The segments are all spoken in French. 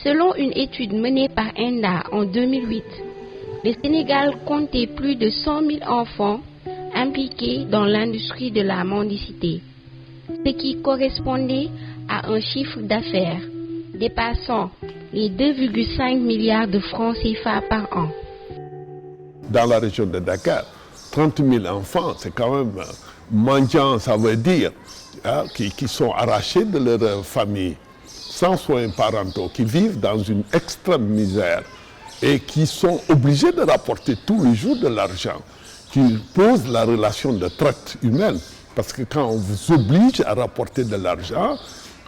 Selon une étude menée par ENDA en 2008, le Sénégal comptait plus de 100 000 enfants impliqués dans l'industrie de la mendicité, ce qui correspondait à un chiffre d'affaires dépassant les 2,5 milliards de francs CFA par an. Dans la région de Dakar, 30 000 enfants, c'est quand même mendiants, ça veut dire, qui sont arrachés de leur famille, sans soins parentaux, qui vivent dans une extrême misère et qui sont obligés de rapporter tous les jours de l'argent, qui pose la relation de traite humaine. Parce que quand on vous oblige à rapporter de l'argent,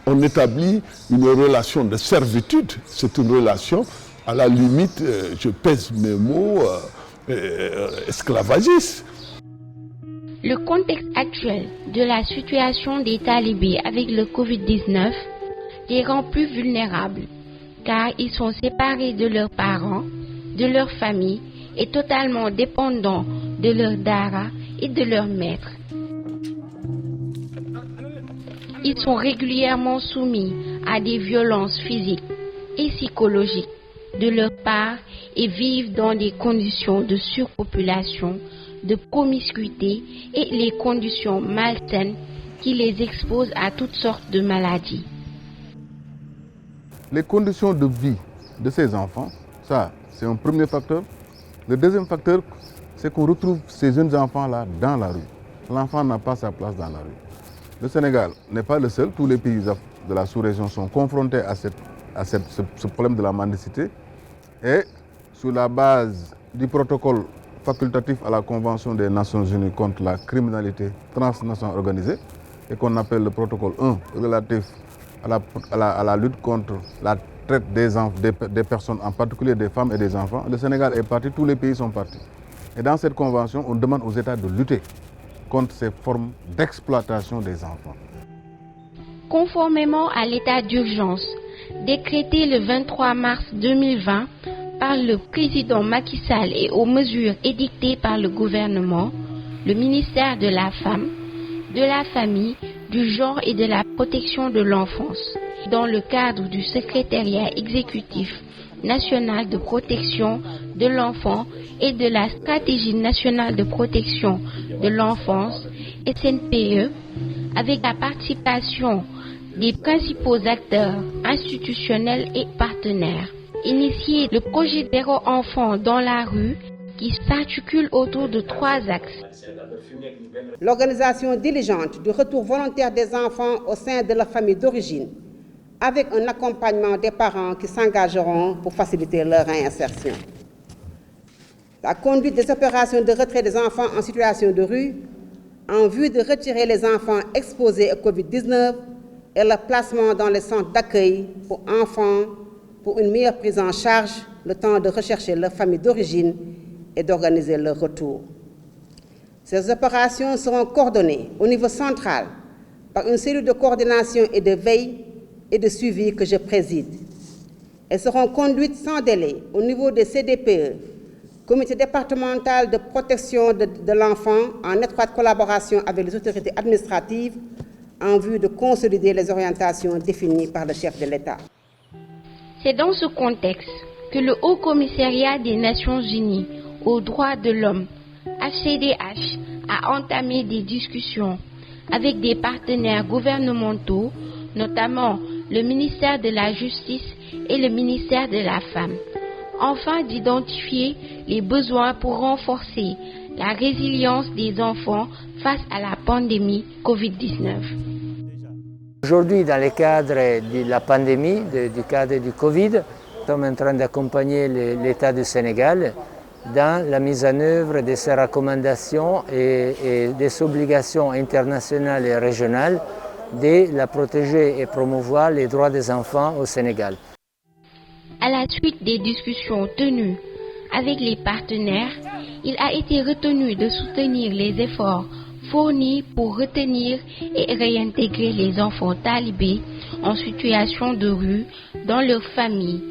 on établit une relation de servitude. C'est une relation, à la limite, je pèse mes mots, esclavagiste. Le contexte actuel de la situation des talibés avec le Covid-19 les rend plus vulnérables, car ils sont séparés de leurs parents, de leur famille et totalement dépendants de leur dara et de leur maître. Ils sont régulièrement soumis à des violences physiques et psychologiques de leur part et vivent dans des conditions de surpopulation, de promiscuité et les conditions malsaines qui les exposent à toutes sortes de maladies. Les conditions de vie de ces enfants, ça c'est un premier facteur. Le deuxième facteur, c'est qu'on retrouve ces jeunes enfants-là dans la rue. L'enfant n'a pas sa place dans la rue. Le Sénégal n'est pas le seul, tous les pays de la sous-région sont confrontés à ce problème de la mendicité. Et sur la base du protocole facultatif à la Convention des Nations Unies contre la criminalité transnationale organisée, et qu'on appelle le protocole 1 relatif à la lutte contre la traite des personnes, en particulier des femmes et des enfants, le Sénégal est parti, tous les pays sont partis. Et dans cette convention, on demande aux États de lutter contre ces formes d'exploitation des enfants. Conformément à l'état d'urgence décrété le 23 mars 2020 par le président Macky Sall et aux mesures édictées par le gouvernement, le ministère de la Femme, de la Famille, du Genre et de la Protection de l'Enfance, dans le cadre du secrétariat exécutif national de protection de l'enfant et de la stratégie nationale de protection de l'enfance, SNPE, avec la participation des principaux acteurs institutionnels et partenaires, initié le projet Zéro enfant dans la rue qui s'articule autour de 3 axes. L'organisation diligente du retour volontaire des enfants au sein de leur famille d'origine, avec un accompagnement des parents qui s'engageront pour faciliter leur réinsertion. La conduite des opérations de retrait des enfants en situation de rue en vue de retirer les enfants exposés au Covid-19 et leur placement dans les centres d'accueil pour enfants pour une meilleure prise en charge, le temps de rechercher leur famille d'origine et d'organiser leur retour. Ces opérations seront coordonnées au niveau central par une cellule de coordination et de veille et de suivi que je préside. Elles seront conduites sans délai au niveau des CDPE, Comité départemental de protection de l'enfant, en étroite collaboration avec les autorités administratives, en vue de consolider les orientations définies par le chef de l'État. C'est dans ce contexte que le Haut Commissariat des Nations Unies aux droits de l'homme, HCDH, a entamé des discussions avec des partenaires gouvernementaux, notamment le ministère de la Justice et le ministère de la Femme, afin d'identifier les besoins pour renforcer la résilience des enfants face à la pandémie Covid-19. Aujourd'hui, dans le cadre de la pandémie, du cadre du Covid, nous sommes en train d'accompagner l'État du Sénégal dans la mise en œuvre de ses recommandations et des obligations internationales et régionales de la protéger et promouvoir les droits des enfants au Sénégal. À la suite des discussions tenues avec les partenaires, il a été retenu de soutenir les efforts fournis pour retenir et réintégrer les enfants talibés en situation de rue dans leur famille,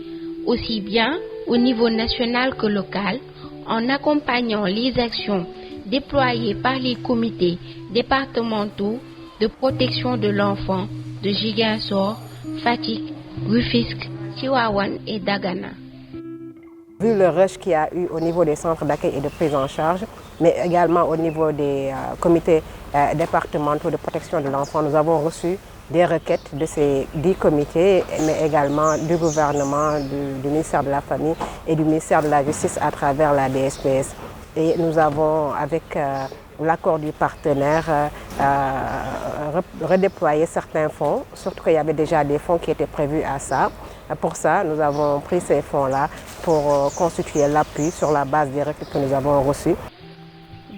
aussi bien au niveau national que local, en accompagnant les actions déployées par les comités départementaux de protection de l'enfant de Ziguinchor, Fatick, Rufisque, Tivaouane et Dagana. Vu le rush qu'il y a eu au niveau des centres d'accueil et de prise en charge, mais également au niveau des comités départementaux de protection de l'enfant, nous avons reçu des requêtes de ces 10 comités, mais également du gouvernement, du ministère de la Famille et du ministère de la Justice à travers la DSPS. Et nous avons, avec l'accord du partenaire, redéployé certains fonds, surtout qu'il y avait déjà des fonds qui étaient prévus à ça. Pour ça, nous avons pris ces fonds-là pour constituer l'appui sur la base des requêtes que nous avons reçues.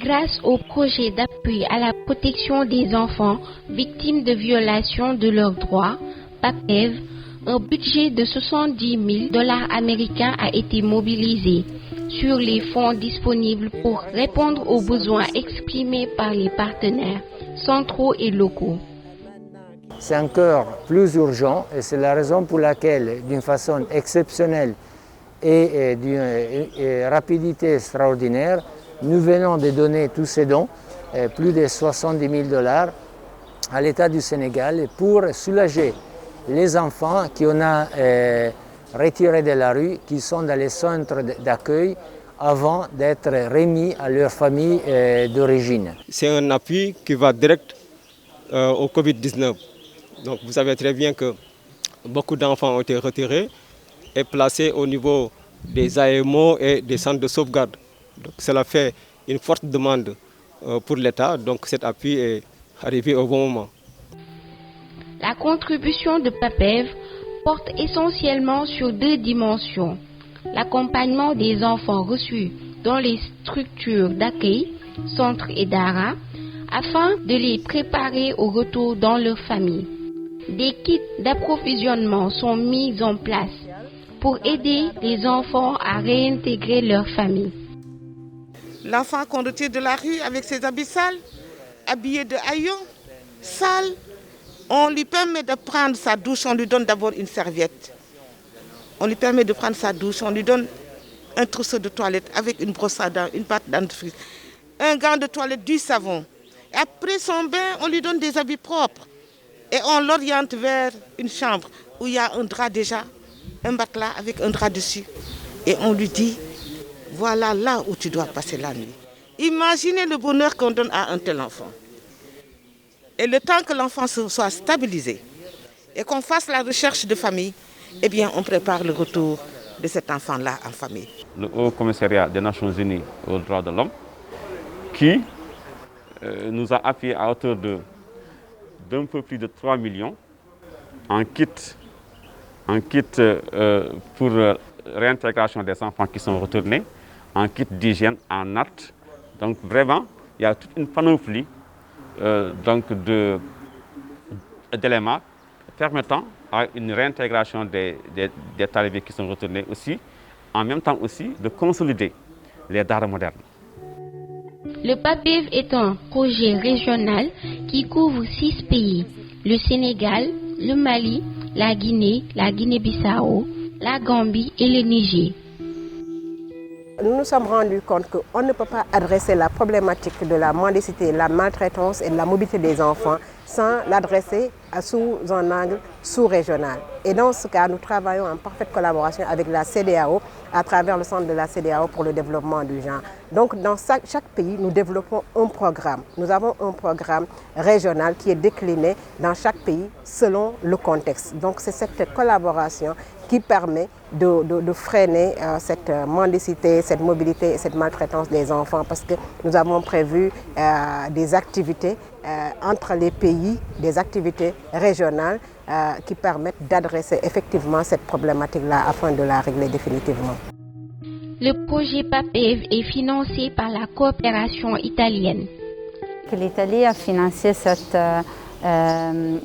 Grâce au projet d'appui à la protection des enfants victimes de violations de leurs droits, PAPEV, un budget de $70 000 américains a été mobilisé sur les fonds disponibles pour répondre aux besoins exprimés par les partenaires centraux et locaux. C'est encore plus urgent et c'est la raison pour laquelle, d'une façon exceptionnelle et d'une rapidité extraordinaire, nous venons de donner tous ces dons, plus de $70 000 à l'État du Sénégal pour soulager les enfants qu'on a retirés de la rue, qui sont dans les centres d'accueil avant d'être remis à leur famille d'origine. C'est un appui qui va direct au Covid-19. Donc vous savez très bien que beaucoup d'enfants ont été retirés et placés au niveau des AMO et des centres de sauvegarde. Donc cela fait une forte demande pour l'État, donc cet appui est arrivé au bon moment. La contribution de PAPEV porte essentiellement sur 2 dimensions. L'accompagnement des enfants reçus dans les structures d'accueil, centres et DARA, afin de les préparer au retour dans leur famille. Des kits d'approvisionnement sont mis en place pour aider les enfants à réintégrer leur famille. L'enfant qu'on retire de la rue avec ses habits sales, habillé de haillons, sales, on lui permet de prendre sa douche, on lui donne d'abord une serviette. On lui permet de prendre sa douche, on lui donne un trousseau de toilette avec une brosse à dents, une pâte dentifrice, un gant de toilette, du savon. Et après son bain, on lui donne des habits propres. Et on l'oriente vers une chambre où il y a un drap déjà, un matelas avec un drap dessus. Et on lui dit, voilà là où tu dois passer la nuit. Imaginez le bonheur qu'on donne à un tel enfant. Et le temps que l'enfant soit stabilisé et qu'on fasse la recherche de famille, eh bien on prépare le retour de cet enfant-là en famille. Le Haut Commissariat des Nations Unies aux droits de l'homme qui nous a appuyé à hauteur d'un peu plus de 3 millions en kit pour réintégration des enfants qui sont retournés, en kit d'hygiène, en nattes. Donc vraiment, il y a toute une panoplie d'éléments permettant à une réintégration des talibés qui sont retournés aussi, en même temps aussi de consolider les daara modernes. Le PAPEV est un projet régional qui couvre 6 pays, le Sénégal, le Mali, la Guinée-Bissau, la Gambie et le Niger. Nous nous sommes rendus compte qu'on ne peut pas adresser la problématique de la mendicité, la maltraitance et de la mobilité des enfants sans l'adresser sous un angle sous-régional. Et dans ce cas, nous travaillons en parfaite collaboration avec la CEDEAO à travers le centre de la CEDEAO pour le développement du genre. Donc dans chaque pays, nous développons un programme. Nous avons un programme régional qui est décliné dans chaque pays selon le contexte. Donc c'est cette collaboration qui permet de freiner cette mendicité, cette mobilité et cette maltraitance des enfants, parce que nous avons prévu des activités entre les pays, des activités régionales qui permettent d'adresser effectivement cette problématique-là afin de la régler définitivement. Le projet PAPEV est financé par la coopération italienne. L'Italie a financé cette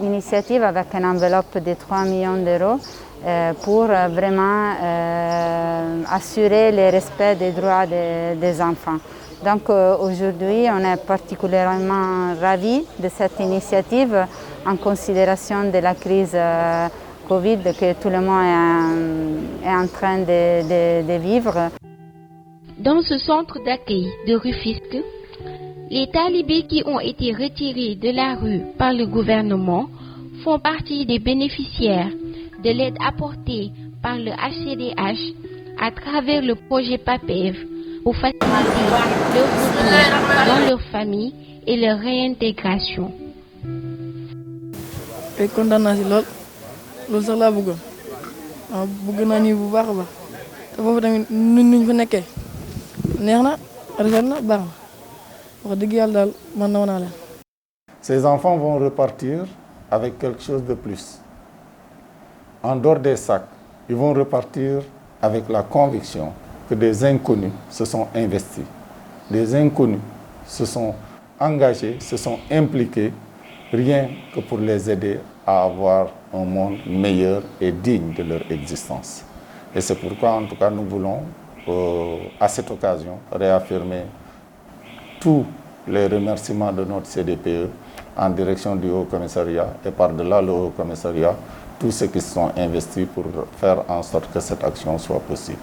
initiative avec une enveloppe de 3 millions d'euros pour vraiment assurer le respect des droits des enfants. Donc aujourd'hui, on est particulièrement ravis de cette initiative en considération de la crise Covid que tout le monde est en train de vivre. Dans ce centre d'accueil de Rufisque, les talibés qui ont été retirés de la rue par le gouvernement font partie des bénéficiaires de l'aide apportée par le HCDH à travers le projet PAPEV pour faciliter leur retour dans leur famille et leur réintégration. Et condamnation lool loolu sax laa bëggoon waaw bëgg naa ñu bu baax a baax te foofu tamit nuñ fa nekkee neex na rafet na baax na wax dëgg yàlla daal man naw naa leen. Ces enfants vont repartir avec quelque chose de plus. En dehors des sacs, ils vont repartir avec la conviction que des inconnus se sont investis. Des inconnus se sont engagés, se sont impliqués, rien que pour les aider à avoir un monde meilleur et digne de leur existence. Et c'est pourquoi, en tout cas, nous voulons, à cette occasion, réaffirmer tous les remerciements de notre CDPE en direction du Haut-Commissariat et par-delà le Haut-Commissariat, tous ceux qui se sont investis pour faire en sorte que cette action soit possible.